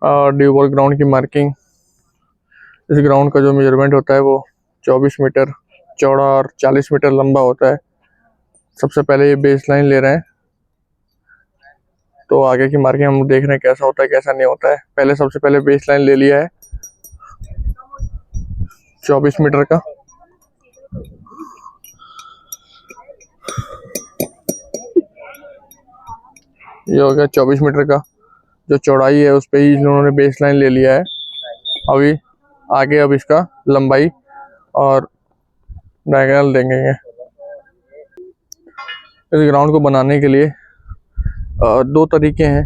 ड्यूबॉल ground की marking. इस ground का जो मेजरमेंट होता है वो 24 मीटर चौड़ा और 40 मीटर लंबा होता है। सबसे पहले ये बेस लाइन ले रहे हैं, तो आगे की मार्किंग हम देख रहे हैं कैसा होता है कैसा नहीं होता है। पहले सबसे पहले बेस लाइन ले लिया है 24 मीटर का। ये हो गया 24 मीटर का जो चौड़ाई है, उस पे ही इन्होंने बेस लाइन ले लिया है। अभी आगे अब इसका लंबाई और डायगोनल देंगे। इस ग्राउंड को बनाने के लिए दो तरीके हैं।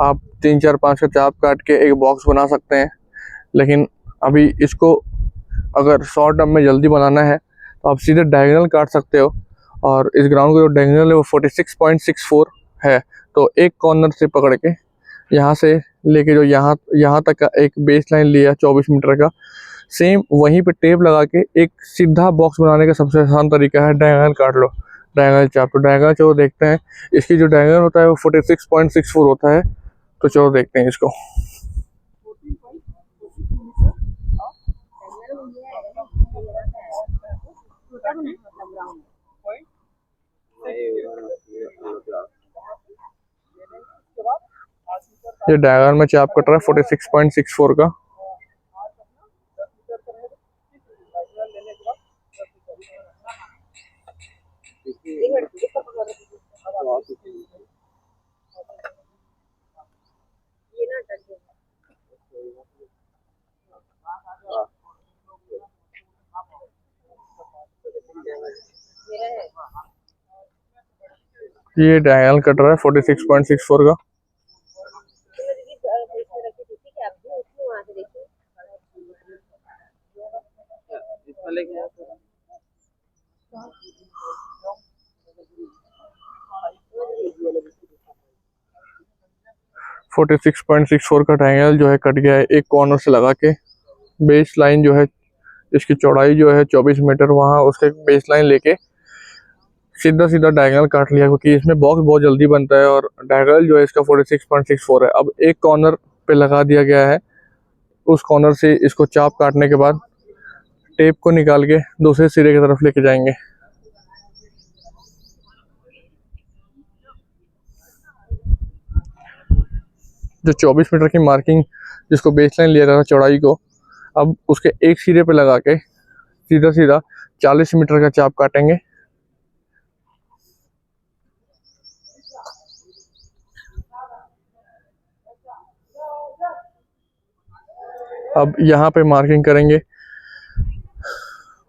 आप 3, 4, 5 का चाप काट के एक बॉक्स बना सकते हैं, लेकिन अभी इसको अगर शॉर्ट टर्म में जल्दी बनाना है तो आप सीधे डायगोनल काट सकते हो। और इस ग्राउंड का जो डायगोनल है वो 46.64 है। तो एक कॉर्नर से पकड़ के यहाँ से लेके जो यहाँ तक का एक बेस लाइन लिया 24 मीटर का, सेम वहीं पे टेप लगा के एक सीधा बॉक्स बनाने का सबसे आसान तरीका है डायगोनल काट लो, डायगोनल चाप। तो डायगोनल चलो देखते हैं, इसकी जो डायगोनल होता है वो 46.64 होता है। तो चलो देखते हैं इसको। ये डायगोनल में चाप कट रहा है 46.64 का। ये डायगोनल कट रहा है 46.64 का। फोर्टी 46.64 का डायगोनल जो है कट गया है एक कॉर्नर से लगा के। बेस लाइन जो है इसकी चौड़ाई जो है 24 मीटर, वहाँ उसके बेस लाइन लेके सीधा सीधा डायगोनल काट लिया, क्योंकि इसमें बॉक्स बहुत जल्दी बनता है। और डायगोनल जो है इसका 46.64 है। अब एक कॉर्नर पे लगा दिया गया है, उस कॉर्नर से इसको चाप काटने के बाद टेप को निकाल के दूसरे सिरे की तरफ लेके जाएंगे। जो 24 मीटर की मार्किंग जिसको बेस लाइन लिया था चौड़ाई को, अब उसके एक सिरे पे लगा के सीधा सीधा 40 मीटर का चाप काटेंगे। अब यहाँ पे मार्किंग करेंगे,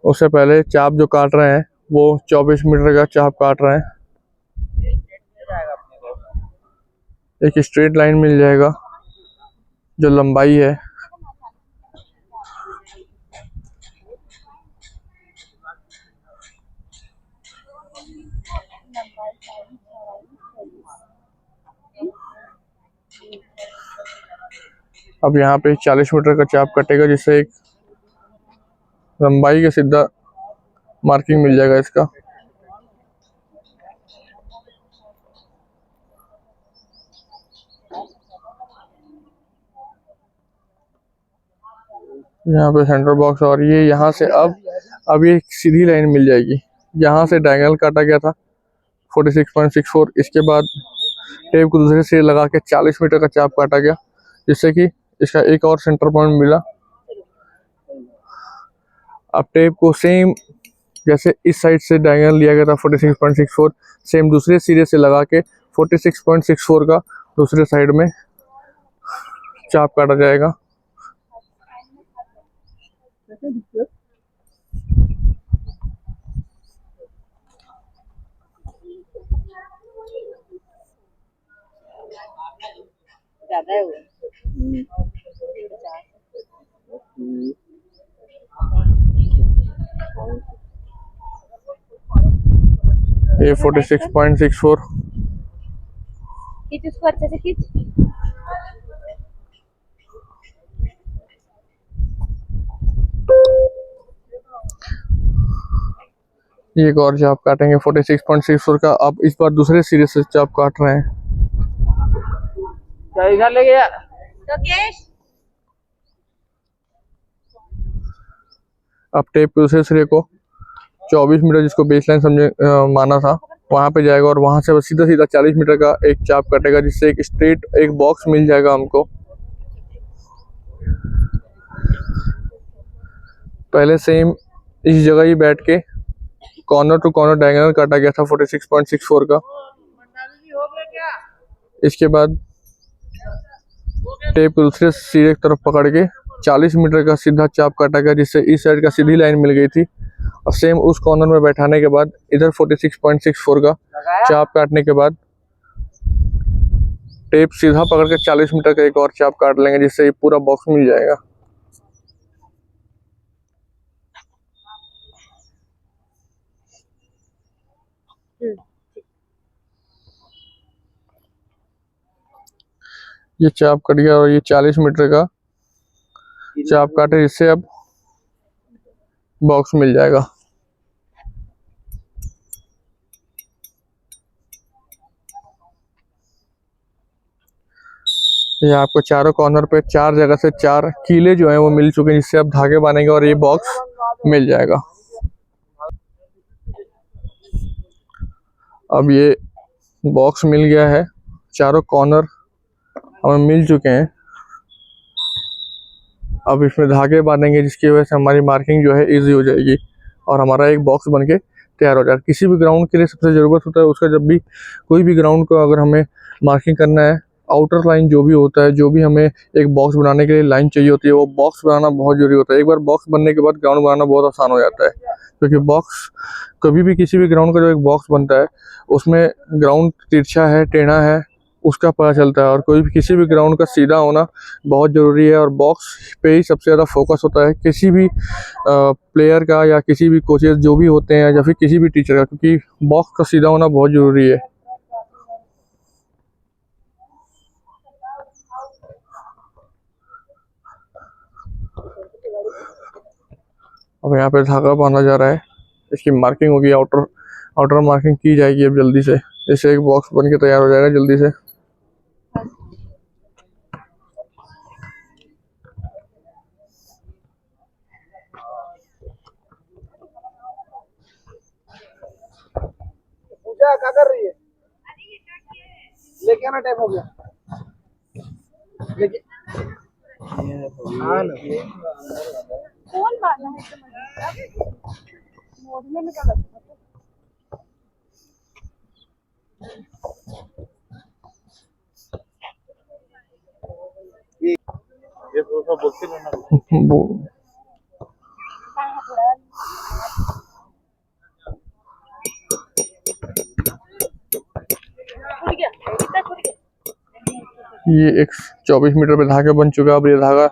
उससे पहले चाप जो काट रहे हैं वो 24 मीटर का चाप काट रहे हैं। एक स्ट्रेट लाइन मिल जाएगा जो लंबाई है। अब यहाँ पे 40 मीटर का चाप कटेगा, जिससे एक लंबाई का सीधा मार्किंग मिल जाएगा इसका। यहाँ पे सेंटर बॉक्स, और ये यहाँ से अब ये सीधी लाइन मिल जाएगी। यहाँ से डायगोनल काटा गया था 46.64, इसके बाद टेप को दूसरे से लगा के 40 मीटर का चाप काटा गया, जिससे कि इसका एक और सेंटर पॉइंट मिला। अब टेप को सेम जैसे इस साइड से डायगोनल लिया गया था 46.64, सेम दूसरे सिरे से लगा के 46.64 का दूसरे साइड में चाप काटा जाएगा। ये 46.64। खींच उसको अच्छे से खींच। ये एक और चाप काटेंगे 46.64 का। अब इस बार दूसरे सिरे से चाप काट रहे हैं। इधर ले गया अब टेप दूसरे सिरे को 24 मीटर जिसको बेसलाइन समझे माना था वहां पे जाएगा और वहां से सीधा सीधा 40 मीटर का एक चाप कटेगा, जिससे एक स्ट्रेट एक बॉक्स मिल जाएगा हमको। पहले सेम इस जगह ही बैठ के कॉर्नर टू कॉर्नर डायगोनल काटा गया था 46.64 का। इसके बाद टेप दूसरे सिरे की तरफ पकड़ के 40 मीटर का सीधा चाप काटा गया, जिससे इस साइड का सीधी लाइन मिल गई थी। और सेम उस कॉर्नर में बैठाने के बाद इधर 46.64 का चाप काटने के बाद टेप सीधा पकड़ के 40 मीटर का एक और चाप काट लेंगे, जिससे ये पूरा बॉक्स मिल जाएगा। ये चाप कट गया और ये 40 मीटर का चाप काटे, जिससे अब बॉक्स मिल जाएगा। ये आपको चारों कॉर्नर पे 4 जगह से 4 कीले जो हैं वो मिल चुके हैं, जिससे आप धागे बांधेंगे और ये बॉक्स मिल जाएगा। अब ये बॉक्स मिल गया है, चारों कॉर्नर हमें मिल चुके हैं। अब इसमें धागे बांधेंगे, जिसकी वजह से हमारी मार्किंग जो है इजी हो जाएगी और हमारा एक बॉक्स बन के तैयार हो जाएगा। किसी भी ग्राउंड के लिए सबसे ज़रूरत होता है उसका, जब भी कोई भी ग्राउंड को अगर हमें मार्किंग करना है, आउटर लाइन जो भी होता है, जो भी हमें एक बॉक्स बनाने के लिए लाइन चाहिए होती है, वो बॉक्स बनाना बहुत ज़रूरी होता है। एक बार बॉक्स बनने के बाद ग्राउंड बनाना बहुत आसान हो जाता है, क्योंकि बॉक्स कभी भी किसी भी ग्राउंड का जो एक बॉक्स बनता है उसमें ग्राउंड तिरछा है टेढ़ा है उसका पता चलता है, और कोई भी किसी भी ग्राउंड का सीधा होना बहुत ज़रूरी है। और बॉक्स पे ही सबसे ज़्यादा फोकस होता है किसी भी प्लेयर का या किसी भी कोचेस जो भी होते हैं या फिर किसी भी टीचर का, क्योंकि बॉक्स का सीधा होना बहुत ज़रूरी है। अब यहाँ पे धागा बांधा जा रहा है, इसकी मार्किंग होगी, आउटर मार्किंग की जाएगी अब जल्दी से, जैसे एक बॉक्स बन के तैयार हो जाएगा जल्दी से। पूजा क्या कर रही है? लेके आना टाइम हो गया। लेके कौन बांधा है? मोड़ने में क्या लगता है? ये तो सब बोलते रहना। ये एक 24 मीटर पे धागा बन चुका है। अब ये धागा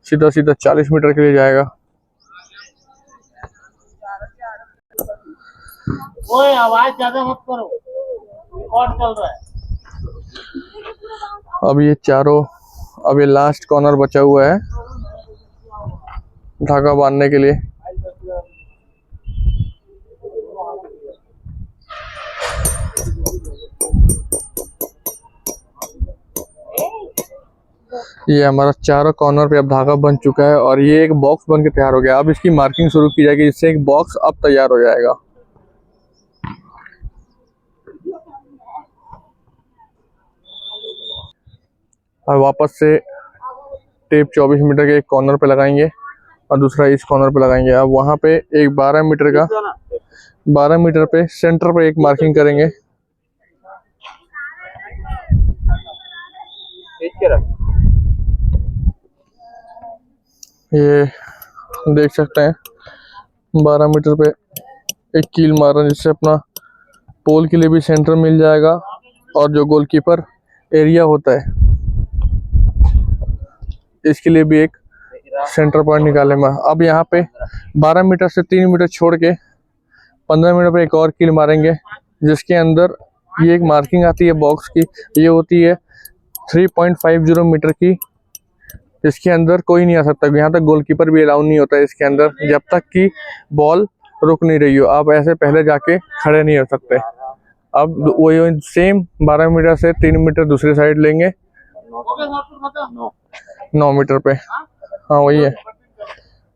सीधा सीधा 40 मीटर के लिए जाएगा। ओए आवाज ज्यादा मत करो, रिकॉर्ड चल रहा है। अब ये लास्ट कॉर्नर बचा हुआ है धागा बांधने के लिए। ये हमारा चारों कॉर्नर पे अब धागा बन चुका है और ये एक बॉक्स बन के तैयार हो गया। अब इसकी मार्किंग शुरू की जाएगी, जिससे एक बॉक्स अब तैयार हो जाएगा। अब वापस से टेप 24 मीटर के एक कॉर्नर पे लगाएंगे और दूसरा इस कॉर्नर पे लगाएंगे। अब वहां पे एक 12 मीटर पे सेंटर पे एक मार्किंग करेंगे। ये देख सकते हैं 12 मीटर पे एक कील मार रहे हैं, जिससे अपना पोल के लिए भी सेंटर मिल जाएगा और जो गोलकीपर एरिया होता है इसके लिए भी एक सेंटर पॉइंट निकाले में। अब यहाँ पे 12 मीटर से 3 मीटर छोड़ के 15 मीटर पे एक और कील मारेंगे, जिसके अंदर ये एक मार्किंग आती है बॉक्स की। ये होती है 3.50 मीटर की, जिसके अंदर कोई नहीं आ सकता। यहाँ तक गोलकीपर भी अलाउ नहीं होता है इसके अंदर, जब तक कि बॉल रुक नहीं रही हो। आप ऐसे पहले जाके खड़े नहीं हो सकते। अब वही सेम 12 मीटर से 3 मीटर दूसरी साइड लेंगे 9 मीटर पे। हाँ वही है,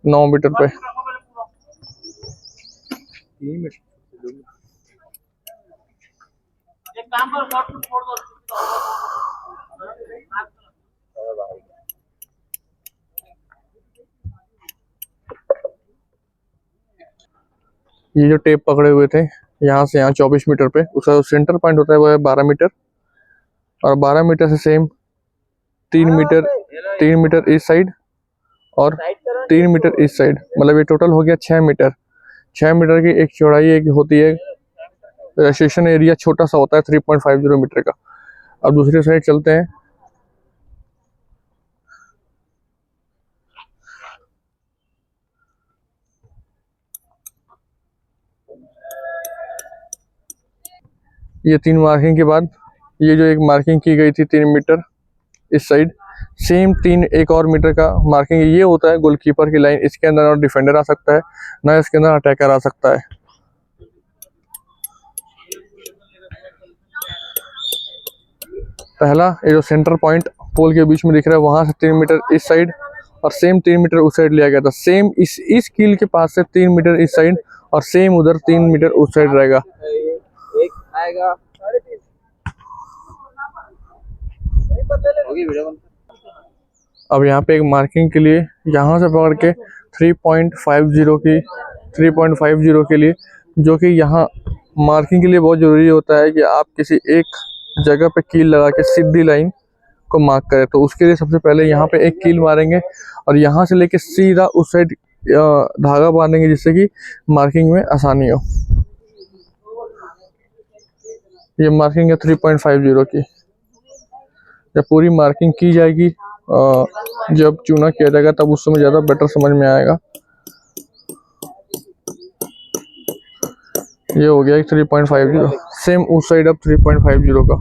9 मीटर पे। एक काम करो, शॉर्ट में छोड़ दो। ये जो टेप पकड़े हुए थे यहाँ से यहाँ 24 मीटर पे, उसका जो सेंटर पॉइंट होता है वो है 12 मीटर, और 12 मीटर से सेम 3 मीटर इस साइड और 3 मीटर इस साइड, मतलब ये टोटल हो गया 6 मीटर। 6 मीटर की एक चौड़ाई एक होती है। रजिस्ट्रेशन एरिया छोटा सा होता है 3.50 मीटर का। अब दूसरी साइड चलते हैं। ये 3 मार्किंग के बाद ये जो एक मार्किंग की गई थी 3 मीटर इस साइड, सेम 1 और मीटर का मार्किंग ये होता है गोलकीपर की लाइन। इसके अंदर ना डिफेंडर आ सकता है, ना इसके अंदर अटैकर आ सकता है। पहला ये जो सेंटर पॉइंट पोल के बीच में दिख रहा है, वहां से 3 मीटर इस साइड और सेम 3 मीटर उस साइड लिया गया था। सेम इस कील के पास से 3 मीटर इस साइड और सेम उधर 3 मीटर उस साइड रहेगा। एक आएगा 3.5। अब यहाँ पे एक मार्किंग के लिए यहाँ से पकड़ के 3.50 के लिए, जो कि यहाँ मार्किंग के लिए बहुत ज़रूरी होता है कि आप किसी एक जगह पे कील लगा के सीधी लाइन को मार्क करें। तो उसके लिए सबसे पहले यहाँ पे एक कील मारेंगे और यहाँ से लेके सीधा उस साइड धागा बांधेंगे, जिससे कि मार्किंग में आसानी हो। ये मार्किंग है 3.50 की। जब पूरी मार्किंग की जाएगी, जब चूना किया जाएगा, तब उस समय ज़्यादा बेटर समझ में आएगा। ये हो गया 3.50, सेम उस साइड अब 3.50 का।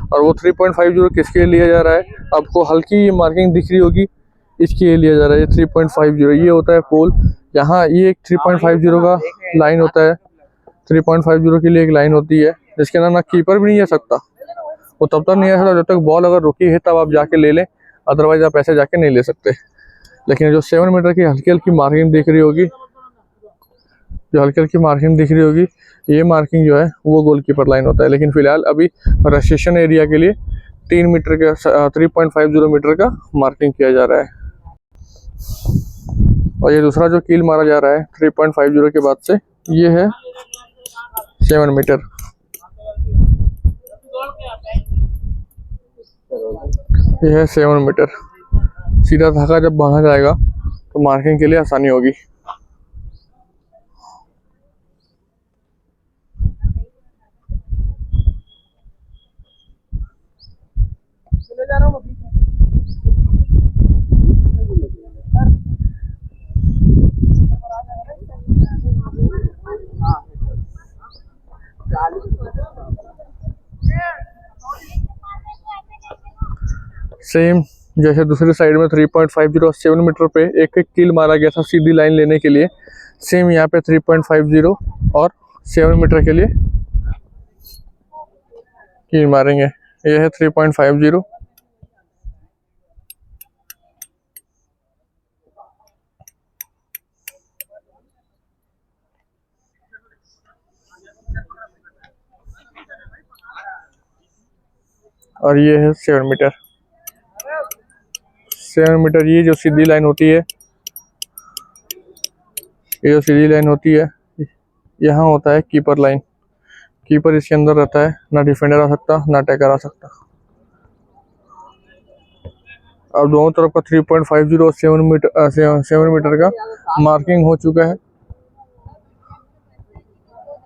और वो 3.50 किसके लिए लिया जा रहा है, आपको हल्की ये मार्किंग दिख रही होगी, इसके लिए लिया जा रहा है। ये 3.50 ये होता है पोल। यहाँ ये एक 3.50 का लाइन होता है। 3.50 के लिए एक लाइन होती है जिसके अंदर ना कीपर भी नहीं जा सकता, वो तब तक नहीं आ सकता जब तक बॉल अगर रुकी है तब आप जाके ले लें, अदरवाइज आप ऐसे जाके नहीं ले सकते। लेकिन जो 7 मीटर की हल्की हल्की मार्किंग दिख रही होगी, ये मार्किंग जो है वो गोलकीपर लाइन होता है। लेकिन फिलहाल अभी रजिस्ट्रेशन एरिया के लिए 3.50 मीटर का मार्किंग किया जा रहा है। और ये दूसरा जो कील मारा जा रहा है 3.50 के बाद से, ये है 7 मीटर। ये है 7 मीटर। सीधा धागा जब बांधा जाएगा तो मार्किंग के लिए आसानी होगी। सेम जैसे दूसरी साइड में 3.50 और 7 मीटर पे एक एक कील मारा गया था सीधी लाइन लेने के लिए, सेम यहाँ पे 3.50 और 7 मीटर के लिए कील मारेंगे। ये है 3.50। और ये है 7 मीटर। 7 मीटर ये जो सीधी लाइन होती है, यहाँ होता है कीपर लाइन। कीपर इसके अंदर रहता है, ना डिफेंडर आ सकता ना अटैकर आ सकता। अब दोनों तरफ का 3.50 और 7 मीटर का मार्किंग हो चुका है।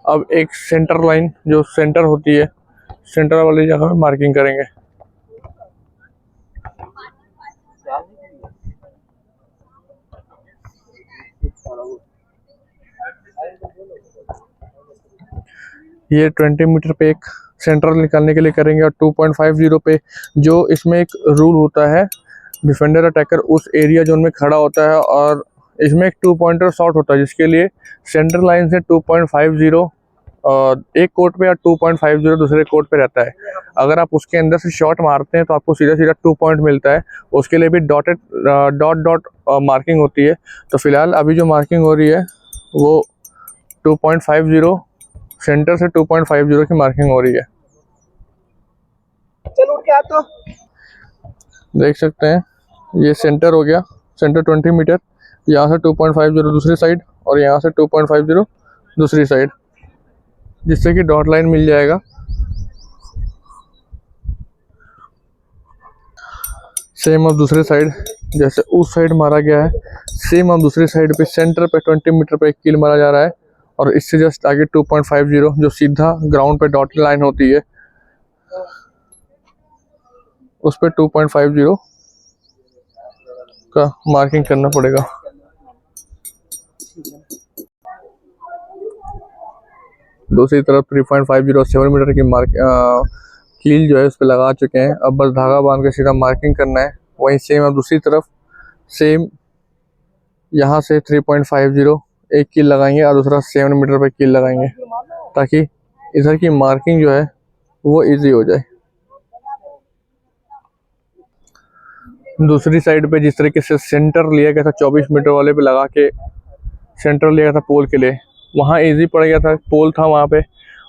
अब एक सेंटर लाइन जो सेंटर होती है, सेंटर वाली जगह में मार्किंग करेंगे। ये 20 मीटर पे एक सेंटर निकालने के लिए करेंगे। और 2.50 पे जो इसमें एक रूल होता है, डिफेंडर अटैकर उस एरिया जोन में खड़ा होता है और इसमें एक 2 पॉइंटर शॉट होता है, जिसके लिए सेंटर लाइन से 2.50 एक कोर्ट पे या 2.50 दूसरे कोर्ट पे रहता है। अगर आप उसके अंदर से शॉट मारते हैं तो आपको सीधा सीधा 2 पॉइंट मिलता है। उसके लिए भी डॉटेड डॉट मार्किंग होती है। तो फिलहाल अभी जो मार्किंग हो रही है वो 2.50 सेंटर से 2.50 की मार्किंग हो रही है। चल उठ के आ तो। देख सकते हैं ये सेंटर हो गया, सेंटर 20 मीटर, यहाँ से 2.50 दूसरी साइड और यहाँ से 2.50 दूसरी साइड, जिससे कि डॉट लाइन मिल जाएगा। सेम अब दूसरी साइड, जैसे उस साइड मारा गया है सेम अब दूसरी साइड पे सेंटर पे 20 मीटर पे एक कील मारा जा रहा है और इससे जस्ट आगे 2.50 जो सीधा ग्राउंड पे डॉट लाइन होती है उस पे 2.50 का मार्किंग करना पड़ेगा। दूसरी तरफ 3.50 7 मीटर की कील जो है उस पर लगा चुके हैं। अब बस धागा बांध के सीधा मार्किंग करना है। वहीं सेम अब दूसरी तरफ सेम यहाँ से 3.50 एक कील लगाएंगे और दूसरा 7 मीटर पे कील लगाएंगे ताकि इधर की मार्किंग जो है वो इजी हो जाए। दूसरी साइड पे जिस तरीके से सेंटर लिया गया था 24 मीटर वाले पे लगा के सेंटर लिया गया था पोल के लिए, वहाँ इजी पड़ गया था, पोल था वहाँ पे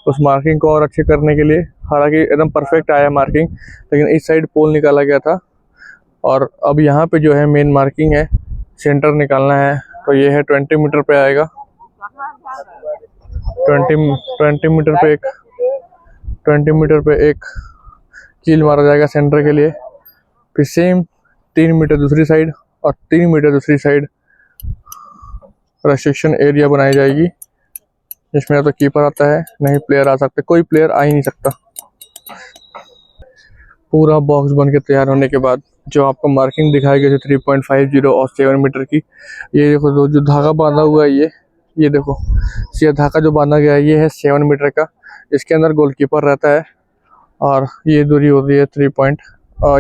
उस मार्किंग को और अच्छे करने के लिए। हालांकि एकदम परफेक्ट आया मार्किंग, लेकिन इस साइड पोल निकाला गया था और अब यहाँ पे जो है मेन मार्किंग है, सेंटर निकालना है। तो ये है 20 मीटर पे आएगा, 20 मीटर पे एक 20 मीटर पे एक कील मारा जाएगा सेंटर के लिए। फिर सेम 3 मीटर दूसरी साइड और 3 मीटर दूसरी साइड रेस्ट्रिक्शन एरिया बनाई जाएगी, जिसमें या तो कीपर आता है नहीं प्लेयर आ सकते, कोई प्लेयर आ ही नहीं सकता। पूरा बॉक्स बन के तैयार होने के बाद जो आपको मार्किंग दिखाई गई थी 3.50 और 7 मीटर की, ये देखो जो धागा बांधा हुआ है ये देखो ये धागा जो बांधा गया है ये है 7 मीटर का। इसके अंदर गोलकीपर रहता है और ये दूरी होती है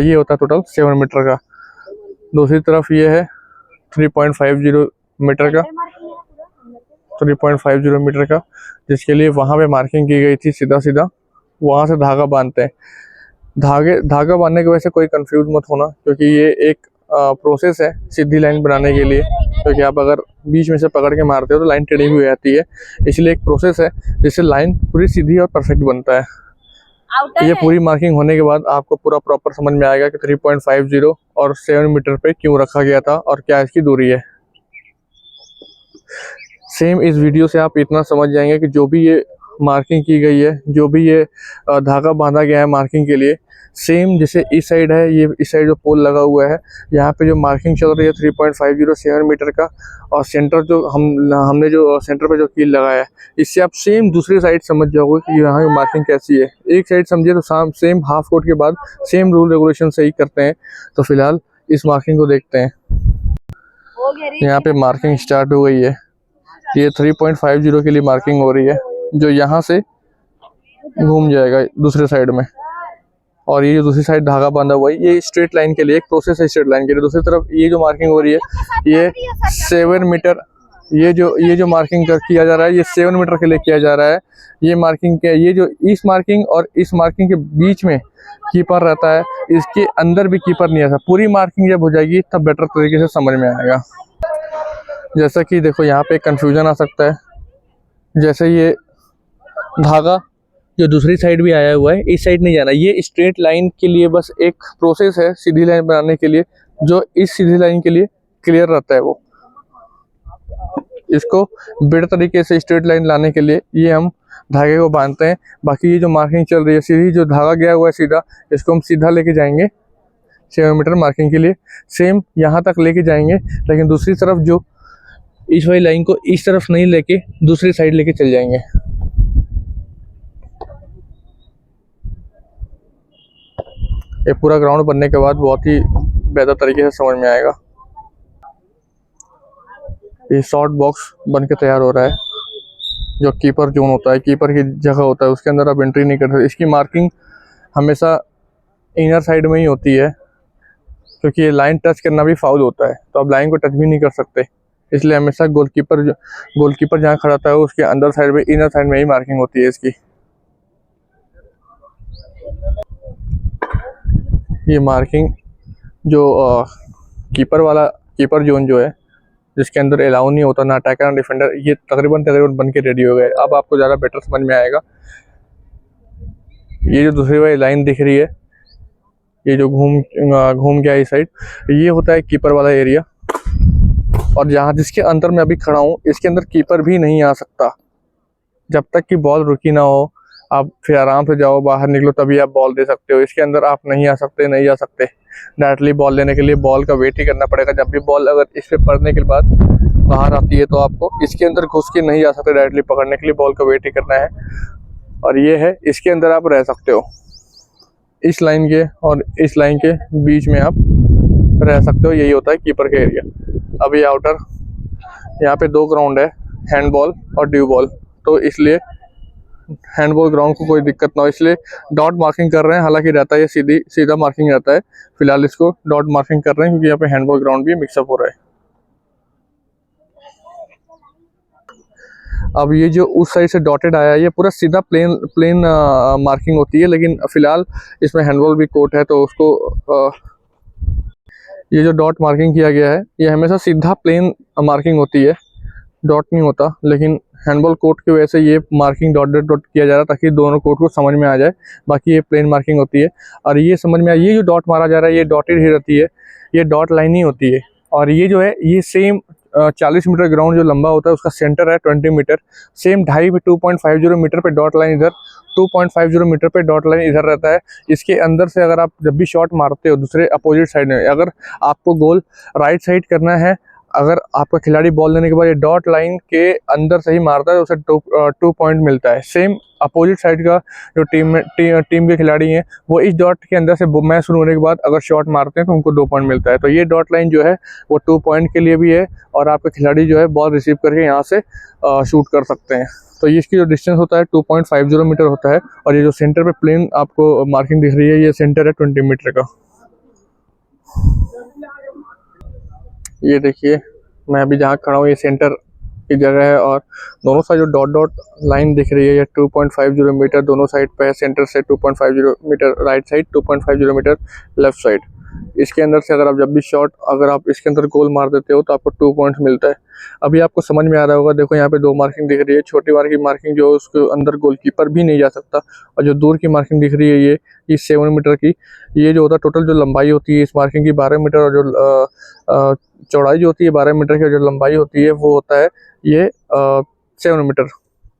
ये होता है टोटल 7 मीटर का। दूसरी तरफ ये है 3.50 मीटर का, 3.50 मीटर का, जिसके लिए वहाँ पे मार्किंग की गई थी। सीधा सीधा वहाँ से धागा बांधते हैं। धागा बांधने की वजह से कोई कंफ्यूज मत होना, क्योंकि ये एक प्रोसेस है सीधी लाइन बनाने के लिए। क्योंकि आप अगर बीच में से पकड़ के मारते हो तो लाइन टेढ़ी हुई जाती है, इसलिए एक प्रोसेस है जिससे लाइन पूरी सीधी और परफेक्ट बनता है। ये पूरी मार्किंग होने के बाद आपको पूरा प्रॉपर समझ में आएगा कि 3.50 और 7 मीटर पे क्यों रखा गया था और क्या इसकी दूरी है। सेम इस वीडियो से आप इतना समझ जाएंगे कि जो भी ये मार्किंग की गई है, जो भी ये धागा बांधा गया है मार्किंग के लिए, सेम जैसे इस साइड है, ये इस साइड जो पोल लगा हुआ है यहाँ पे जो मार्किंग चल रही है 3.50 7 मीटर का, और सेंटर जो हमने जो सेंटर पे जो कील लगाया है, इससे आप सेम दूसरी साइड समझ जाओगे कि यहाँ की मार्किंग कैसी है। एक साइड समझे तो सेम हाफ कोर्ट के बाद सेम रूल रेगुलेशन से ही करते हैं। तो फिलहाल इस मार्किंग को देखते हैं। यहाँ पे मार्किंग स्टार्ट हो गई है। ये 3.50 के लिए मार्किंग हो रही है, जो यहाँ से घूम जाएगा दूसरे साइड में, और ये जो दूसरी साइड धागा बांधा हुआ है ये स्ट्रेट लाइन के लिए एक प्रोसेस है, स्ट्रेट लाइन के लिए। दूसरी तरफ ये जो मार्किंग हो रही है ये 7 मीटर, ये जो मार्किंग किया जा रहा है ये 7 मीटर के लिए किया जा रहा है। ये मार्किंग के ये जो इस मार्किंग और इस मार्किंग के बीच में कीपर रहता है, इसके अंदर भी कीपर नहीं आता। पूरी मार्किंग जब हो जाएगी तब बेटर तरीके से समझ में आएगा। जैसा कि देखो यहाँ पे कंफ्यूजन आ सकता है, जैसे ये धागा जो दूसरी साइड भी आया हुआ है, इस साइड नहीं जाना, ये स्ट्रेट लाइन के लिए बस एक प्रोसेस है सीधी लाइन बनाने के लिए, जो इस सीधी लाइन के लिए क्लियर रहता है। वो इसको बेटर तरीके से स्ट्रेट लाइन लाने के लिए ये हम धागे को बांधते हैं। बाकी ये जो मार्किंग चल रही है सीधी, जो धागा गया हुआ है सीधा, इसको हम सीधा लेके जाएंगे 7 मीटर मार्किंग के लिए। सेम यहाँ तक लेके जाएंगे, लेकिन दूसरी तरफ जो इस वाली लाइन को इस तरफ नहीं लेके दूसरी साइड लेके चल जाएंगे। ये पूरा ग्राउंड बनने के बाद बहुत ही बेहतर तरीके से समझ में आएगा। ये शॉर्ट बॉक्स बन के तैयार हो रहा है, जो कीपर जोन होता है, कीपर की जगह होता है, उसके अंदर आप एंट्री नहीं कर सकते। इसकी मार्किंग हमेशा इनर साइड में ही होती है, क्योंकि ये लाइन टच करना भी फाउल होता है, तो आप लाइन को टच भी नहीं कर सकते। इसलिए हमेशा गोलकीपर जहाँ खड़ा होता है उसके अंदर साइड में, इनर साइड में ही मार्किंग होती है इसकी। ये मार्किंग जो कीपर जोन जो है, जिसके अंदर अलाउ नहीं होता ना अटैकर ना डिफेंडर, ये तकरीबन बन के रेडी हो गए। अब आपको ज़्यादा बेटर समझ में आएगा। ये जो दूसरी वाली लाइन दिख रही है, ये जो घूम गया इस साइड, ये होता है कीपर वाला एरिया। और जहाँ जिसके अंदर मैं अभी खड़ा हूँ, इसके अंदर कीपर भी नहीं आ सकता जब तक कि बॉल रुकी ना हो। आप फिर आराम से जाओ, बाहर निकलो, तभी आप बॉल दे सकते हो। इसके अंदर आप नहीं आ सकते डायरेक्टली बॉल लेने के लिए बॉल का वेट ही करना पड़ेगा। जब भी बॉल अगर इस पे पड़ने के बाद बाहर आती है तो आपको इसके अंदर घुस के नहीं आ सकते डायरेक्टली पकड़ने के लिए, बॉल का वेट ही करना है। और ये है, इसके अंदर आप रह सकते हो, इस लाइन के और इस लाइन के बीच में आप रह सकते हो। यही होता है कीपर का एरिया। अब ये आउटर, यहाँ पे 2 ग्राउंड है, हैंडबॉल और ड्यू बॉल। तो इसलिए हैंडबॉल ग्राउंड को कोई दिक्कत ना हो, इसलिए डॉट मार्किंग कर रहे हैं। हालांकि रहता है ये सीधा मार्किंग रहता है, फिलहाल इसको डॉट मार्किंग कर रहे हैं क्योंकि यहाँ पे हैंडबॉल ग्राउंड भी मिक्सअप हो रहा है। अब ये जो उस साइड से डॉटेड आया है, ये पूरा सीधा प्लेन मार्किंग होती है, लेकिन फिलहाल इसमें हैंडबॉल भी कोट है तो उसको ये जो डॉट मार्किंग किया गया है, ये हमेशा सीधा प्लेन मार्किंग होती है, डॉट नहीं होता। लेकिन हैंडबॉल कोट की वजह से ये मार्किंग डॉट किया जा रहा है ताकि दोनों कोट को समझ में आ जाए। बाकी ये प्लेन मार्किंग होती है। और ये समझ में ये जो डॉट मारा जा रहा है, ये डॉटेड ही रहती है, ये डॉट लाइन ही होती है। और ये जो है, ये सेम 40 मीटर ग्राउंड जो लंबा होता है उसका सेंटर है 20 मीटर, सेम 2.50 मीटर पे डॉट लाइन इधर, 2.50 मीटर पे डॉट लाइन इधर रहता है। इसके अंदर से अगर आप जब भी शॉट मारते हो दूसरे अपोजिट साइड में, अगर आपको गोल राइट साइड करना है, अगर आपका खिलाड़ी बॉल लेने के बाद ये डॉट लाइन के अंदर से ही मारता है तो उसे 2 पॉइंट मिलता है। सेम अपोजिट साइड का जो टीम के खिलाड़ी हैं, वो इस डॉट के अंदर से मैच शुरू होने के बाद अगर शॉट मारते हैं तो उनको 2 पॉइंट मिलता है। तो ये डॉट लाइन जो है वो 2 पॉइंट के लिए भी है, और आपके खिलाड़ी जो है बॉल रिसीव करके यहाँ से शूट कर सकते हैं। तो ये इसकी जो डिस्टेंस होता है 2.50 मीटर होता है। और ये जो सेंटर पे प्लेन आपको मार्किंग दिख रही है, ये सेंटर है 20 मीटर का। ये देखिए, मैं अभी जहाँ खड़ा हूँ ये सेंटर की जगह है, और दोनों साइड जो डॉट लाइन दिख रही है, ये 2.50 मीटर दोनों साइड पे है। सेंटर से 2.50 metre right side, 2.50 metre left side. इसके अंदर से अगर आप जब भी शॉट, अगर आप इसके अंदर गोल मार देते हो तो आपको 2 पॉइंट्स मिलता है। अभी आपको समझ में आ रहा होगा, देखो यहाँ पे 2 मार्किंग दिख रही है। छोटी वाली मार्किंग जो उसके अंदर गोलकीपर भी नहीं जा सकता, और जो दूर की मार्किंग दिख रही है ये 7 मीटर की, ये जो होता है टोटल जो लंबाई होती है इस मार्किंग की 12 मीटर, और जो चौड़ाई जो होती है 12 मीटर की, और जो लंबाई होती है वो होता है ये 7 मीटर।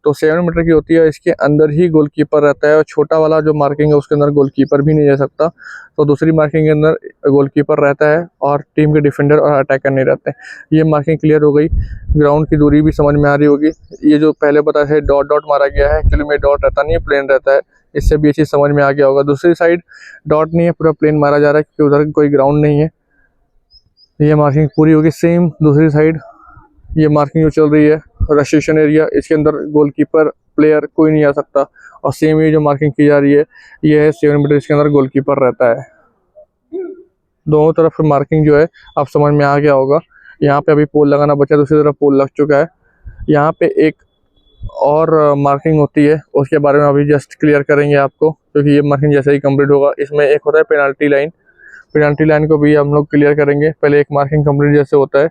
तो 7 मीटर की होती है, इसके अंदर ही गोलकीपर रहता है। और छोटा वाला जो मार्किंग है उसके अंदर गोलकीपर भी नहीं जा सकता। तो दूसरी मार्किंग के अंदर गोलकीपर रहता है और टीम के डिफेंडर और अटैकर नहीं रहते। ये मार्किंग क्लियर हो गई। ग्राउंड की दूरी भी समझ में आ रही होगी। ये जो पहले बताया है डॉट मारा गया है, एक्चुअली में डॉट रहता नहीं है, प्लेन रहता है। इससे भी ये चीज़ समझ में आ गया होगा। दूसरी साइड डॉट नहीं है, पूरा प्लेन मारा जा रहा है क्योंकि उधर कोई ग्राउंड नहीं है। ये मार्किंग पूरी होगी। सेम दूसरी साइड ये मार्किंग जो चल रही है रेस्ट्रिक्शन एरिया, इसके अंदर गोलकीपर प्लेयर कोई नहीं आ सकता। और सेम ये जो मार्किंग की जा रही है ये है 7 मीटर, इसके अंदर गोलकीपर रहता है। दोनों तरफ मार्किंग जो है आप समझ में आ गया होगा। यहाँ पे अभी पोल लगाना बचा, दूसरी तरफ पोल लग चुका है। यहाँ पे एक और मार्किंग होती है, उसके बारे में अभी जस्ट क्लियर करेंगे आपको, क्योंकि ये मार्किंग जैसे ही कंप्लीट होगा। इसमें एक होता है पेनाल्टी लाइन, पेनाल्टी लाइन को भी हम लोग क्लियर करेंगे। पहले एक मार्किंग कंप्लीट जैसे होता है,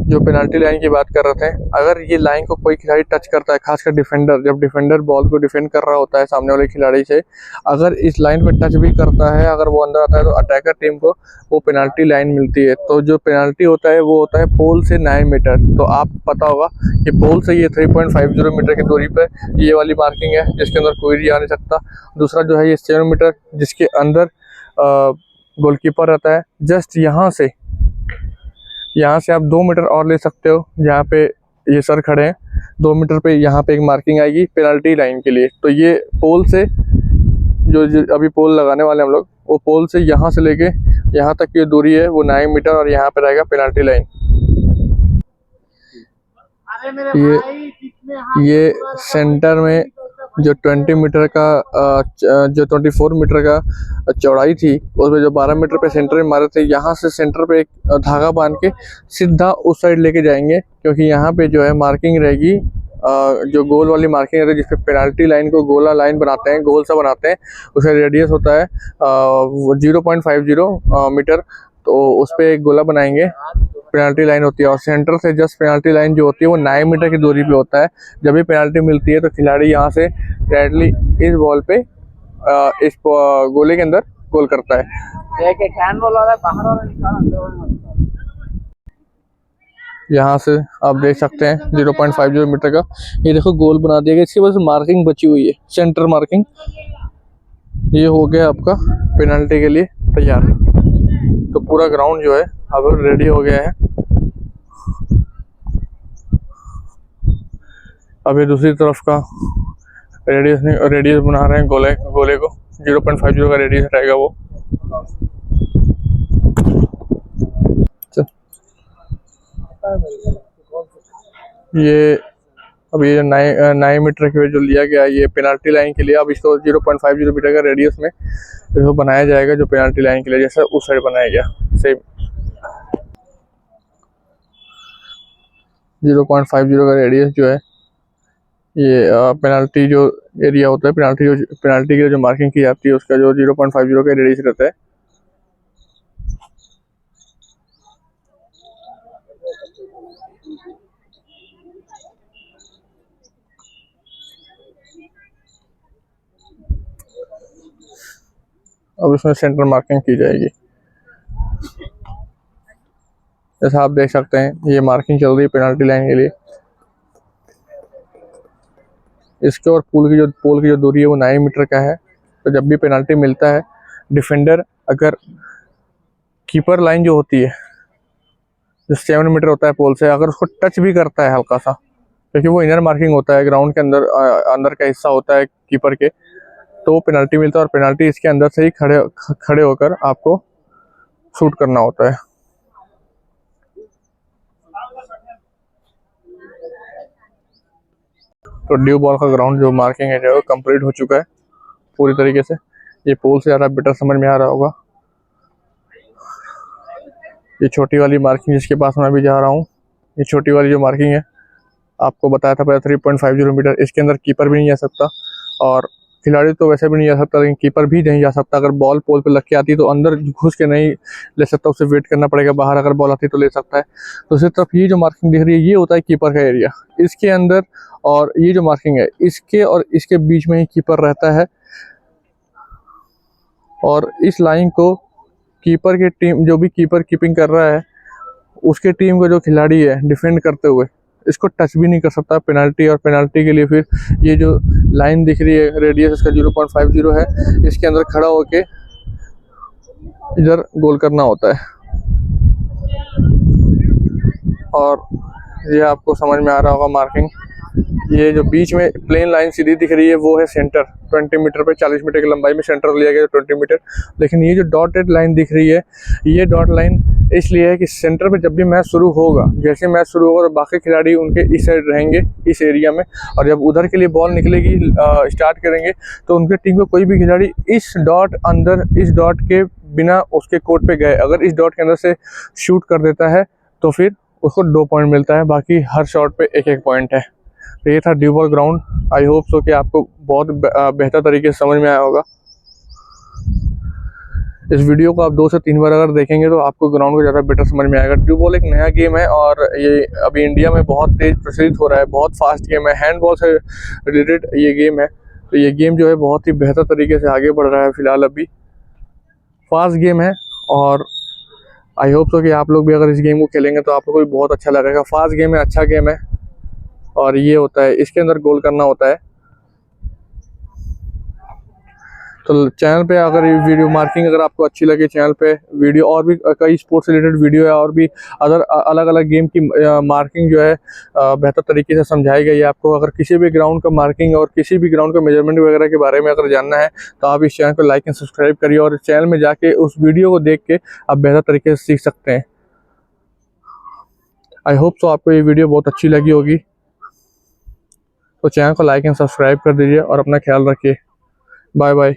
जो पेनाल्टी लाइन की बात कर रहे थे, अगर ये लाइन को कोई खिलाड़ी टच करता है, खासकर डिफेंडर, जब डिफेंडर बॉल को डिफेंड कर रहा होता है सामने वाले खिलाड़ी से, अगर इस लाइन पे टच भी करता है, अगर वो अंदर आता है तो अटैकर टीम को वो पेनाल्टी लाइन मिलती है। तो जो पेनाल्टी होता है वो होता है पोल से 9 मीटर। तो आप पता होगा कि पोल से ये 3.50 मीटर की दूरी पर ये वाली मार्किंग है, जिसके अंदर कोई भी आ नहीं सकता। दूसरा जो है ये 7 मीटर, जिसके अंदर गोलकीपर रहता है। जस्ट यहाँ से आप 2 मीटर और ले सकते हो, जहाँ पे ये सर खड़े हैं 2 मीटर पे यहाँ पे एक मार्किंग आएगी पेनाल्टी लाइन के लिए। तो ये पोल से जो अभी पोल लगाने वाले हम लोग, वो पोल से यहाँ से लेके यहाँ तक की दूरी है वो 9 मीटर, और यहाँ पे रहेगा पेनाल्टी लाइन। ये सेंटर में जो 20 मीटर का जो 24 मीटर का चौड़ाई थी, उसमें जो 12 मीटर पे सेंटर में मारे थे, यहाँ से सेंटर पे एक धागा बांध के सीधा उस साइड लेके जाएंगे, क्योंकि यहाँ पे जो है मार्किंग रहेगी, जो गोल वाली मार्किंग रहती है जिसपे पेनाल्टी लाइन को गोला लाइन बनाते हैं, गोल सा बनाते हैं, उसका रेडियस होता है 0.50 मीटर। तो उस पर एक गोला बनाएंगे, पेनाल्टी लाइन होती है, और सेंटर से जस्ट पेनाल्टी लाइन जो होती है वो 9 मीटर की दूरी पे होता है। जब भी पेनाल्टी मिलती है तो खिलाड़ी यहाँ से डायरेक्टली इस बॉल पे इस गोले के अंदर गोल करता है। एक हैंडबॉल वाला बाहर वाला निकाल, अंदर वाला निकाल। यहाँ से आप देख सकते हैं 0.50 मीटर का ये देखो गोल बना दिया गया। इसकी वजह से मार्किंग बची हुई है, सेंटर मार्किंग। ये हो गया आपका पेनल्टी के लिए तैयार। तो पूरा ग्राउंड जो है अब रेडी हो गया है। अभी दूसरी तरफ का रेडियस बना रहे हैं गोले को। 0.50 का रेडियस रहेगा वो। ये अब ये 9 मीटर के जो लिया गया है ये पेनाल्टी लाइन के लिए। अब इसको 0.50 मीटर का रेडियस में इसको बनाया जाएगा, जो पेनाल्टी लाइन के लिए जैसा उस साइड बनाया गया सेम। 0.50 का रेडियस जो है ये पेनाल्टी जो एरिया होता है, पेनाल्टी की जो मार्किंग की जाती है उसका जो 0.50 का रेडियस रहता है। अब इसमें सेंटर मार्किंग की जाएगी। जैसा आप देख सकते हैं ये मार्किंग चल रही है पेनाल्टी लाइन के लिए। इसके और पोल की जो दूरी है वो 9 मीटर का है। तो जब भी पेनाल्टी मिलता है, डिफेंडर अगर कीपर लाइन जो होती है जो 7 मीटर होता है पोल से, अगर उसको टच भी करता है हल्का सा, क्योंकि वो इनर मार्किंग होता है, ग्राउंड के अंदर का हिस्सा होता है कीपर के, तो वो पेनाल्टी मिलता है। और पेनाल्टी इसके अंदर से ही खड़े होकर आपको शूट करना होता है। तो ड्यू बॉल का ग्राउंड जो मार्किंग है जो है कंप्लीट हो चुका है पूरी तरीके से। ये पोल से ज़्यादा बेटर समझ में आ रहा होगा। ये छोटी वाली मार्किंग जिसके पास मैं अभी जा रहा हूँ, ये छोटी वाली जो मार्किंग है आपको बताया था पहले 3.50 मीटर, इसके अंदर कीपर भी नहीं जा सकता और खिलाड़ी तो वैसे भी नहीं जा सकता, लेकिन कीपर भी नहीं जा सकता। अगर बॉल पोल पे लग के आती है तो अंदर घुस के नहीं ले सकता, उसे वेट करना पड़ेगा बाहर। अगर बॉल आती है तो ले सकता है। दूसरी तरफ ये जो मार्किंग दिख रही है ये होता है कीपर का एरिया, इसके अंदर। और ये जो मार्किंग है इसके और इसके बीच में ही कीपर रहता है। और इस लाइन को कीपर की टीम, जो भी कीपर कीपिंग कर रहा है उसके टीम का जो खिलाड़ी है डिफेंड करते हुए, इसको टच भी नहीं कर सकता पेनाल्टी। और पेनाल्टी के लिए फिर ये जो लाइन दिख रही है रेडियस इसका 0.50 है, इसके अंदर खड़ा होके इधर गोल करना होता है। और ये आपको समझ में आ रहा होगा मार्किंग। ये जो बीच में प्लेन लाइन सीधी दिख रही है वो है सेंटर। 20 मीटर पे 40 मीटर की लंबाई में सेंटर लिया गया 20 मीटर। लेकिन ये जो डॉटेड लाइन दिख रही है ये डॉट लाइन इसलिए है कि सेंटर पे जब भी मैच शुरू होगा, जैसे मैच शुरू होगा तो बाकी खिलाड़ी उनके इस साइड रहेंगे इस एरिया में, और जब उधर के लिए बॉल निकलेगी स्टार्ट करेंगे तो उनके टीम का कोई भी खिलाड़ी इस डॉट के बिना उसके कोर्ट पे गए अगर इस डॉट के अंदर से शूट कर देता है तो फिर उसको 2 पॉइंट मिलता है, बाकी हर शॉट पे 1-1 पॉइंट है। तो ये था due ball ground. I hope so कि आपको बहुत बेहतर तरीके से समझ में आया होगा। इस वीडियो को आप 2 से 3 बार अगर देखेंगे तो आपको ग्राउंड को ज़्यादा बेटर समझ में आएगा। ड्यू बॉल एक नया गेम है और ये अभी इंडिया में बहुत तेज़ प्रचलित हो रहा है, बहुत फास्ट गेम है, हैंडबॉल से रिलेटेड ये गेम है। तो ये गेम जो है बहुत ही बेहतर तरीके से आगे बढ़ रहा है फिलहाल। अभी फास्ट गेम है और आई होप सो कि आप लोग भी अगर इस गेम को खेलेंगे तो आप लोगों को भी बहुत अच्छा लगेगा। फास्ट गेम है, अच्छा गेम है। और ये होता है, इसके अंदर गोल करना होता है। तो चैनल पे अगर ये वीडियो मार्किंग अगर आपको अच्छी लगे, चैनल पे वीडियो और भी कई स्पोर्ट्स से रिलेटेड वीडियो है और भी अलग अलग गेम की मार्किंग जो है बेहतर तरीके से समझाई गई है आपको। अगर किसी भी ग्राउंड का मार्किंग और किसी भी ग्राउंड का मेजरमेंट वगैरह के बारे में अगर जानना है तो आप इस चैनल को लाइक एंड सब्सक्राइब करिए और चैनल में जाके उस वीडियो को देख के आप बेहतर तरीके से सीख सकते हैं। आई होप सो आपको ये वीडियो बहुत अच्छी लगी होगी। तो चैनल को लाइक एंड सब्सक्राइब कर दीजिए और अपना ख्याल रखिए। Bye bye.